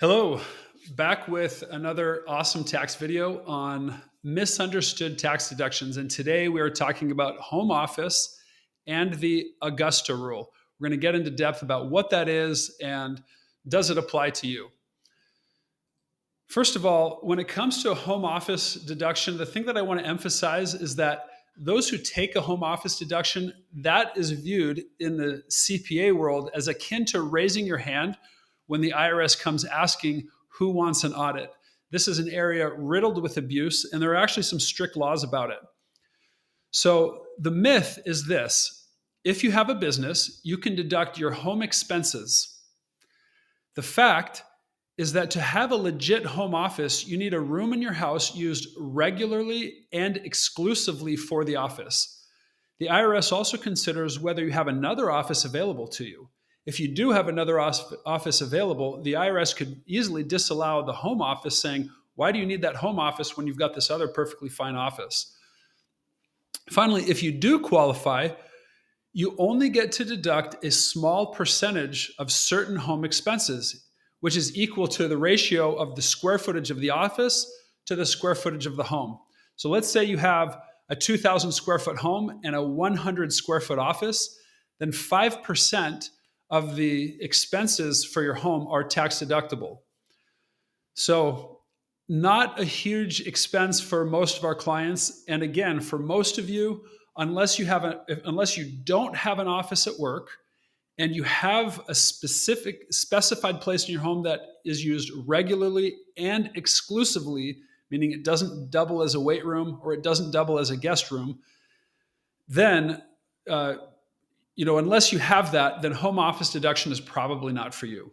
Hello, back with another awesome tax video on misunderstood tax deductions. And today we are talking about home office and the Augusta Rule. We're going to get into depth about what that is and does it apply to you. First of all, when it comes to a home office deduction, the thing that I want to emphasize is that those who take a home office deduction, that is viewed in the CPA world as akin to raising your hand when the IRS comes asking who wants an audit. This is an area riddled with abuse, and there are actually some strict laws about it. So the myth is this: if you have a business, you can deduct your home expenses. The fact is that to have a legit home office, you need a room in your house used regularly and exclusively for the office. The IRS also considers whether you have another office available to you. If you do have another office available, the IRS could easily disallow the home office, saying, why do you need that home office when you've got this other perfectly fine office? Finally, if you do qualify, you only get to deduct a small percentage of certain home expenses, which is equal to the ratio of the square footage of the office to the square footage of the home. So let's say you have a 2,000 square foot home and a 100 square foot office, then 5% of the expenses for your home are tax deductible. So not a huge expense for most of our clients. And again, for most of you, unless you don't have an office at work and you have a specified place in your home that is used regularly and exclusively, meaning it doesn't double as a weight room or it doesn't double as a guest room, then unless you have that, then home office deduction is probably not for you.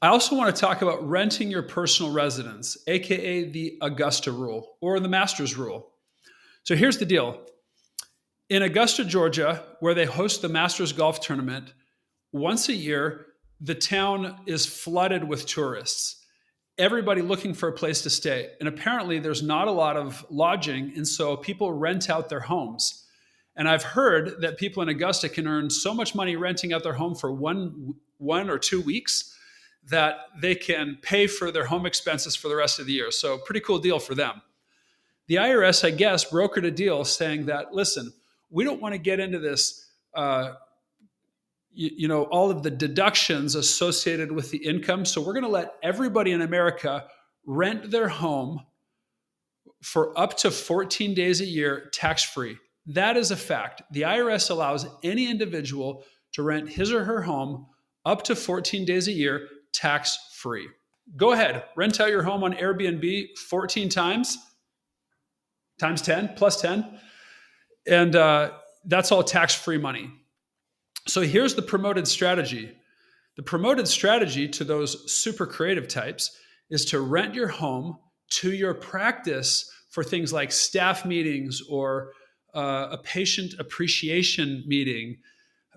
I also want to talk about renting your personal residence, aka the Augusta Rule or the Master's Rule. So here's the deal. In Augusta, Georgia, where they host the Masters Golf Tournament, once a year, the town is flooded with tourists. Everybody looking for a place to stay. And apparently there's not a lot of lodging, and so people rent out their homes. And I've heard that people in Augusta can earn so much money renting out their home for one or 2 weeks that they can pay for their home expenses for the rest of the year. So pretty cool deal for them. The IRS, I guess, brokered a deal saying that, listen, we don't want to get into this, all of the deductions associated with the income. So we're going to let everybody in America rent their home for up to 14 days a year tax-free. That is a fact. The IRS allows any individual to rent his or her home up to 14 days a year tax-free. Go ahead, rent out your home on Airbnb 14 times 10, plus 10, and that's all tax-free money. So here's the promoted strategy. The promoted strategy to those super creative types is to rent your home to your practice for things like staff meetings or a patient appreciation meeting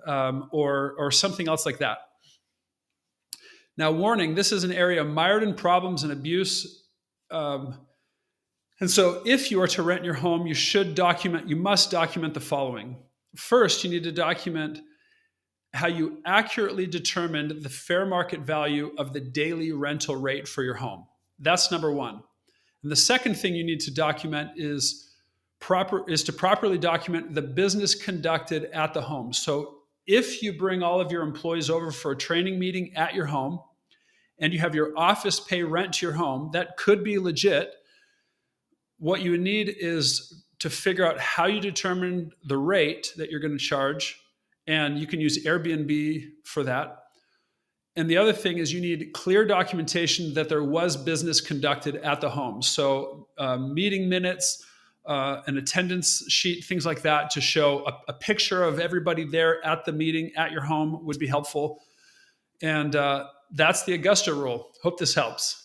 or something else like that. Now, warning, this is an area mired in problems and abuse. And so if you are to rent your home, you must document the following. First, you need to document how you accurately determined the fair market value of the daily rental rate for your home. That's number one. And the second thing you need to document is to properly document the business conducted at the home. So if you bring all of your employees over for a training meeting at your home and you have your office pay rent to your home, that could be legit. What you need is to figure out how you determine the rate that you're going to charge, and you can use Airbnb for that. And the other thing is you need clear documentation that there was business conducted at the home. So meeting minutes, an attendance sheet, things like that to show a picture of everybody there at the meeting at your home would be helpful. And that's the Augusta Rule. Hope this helps.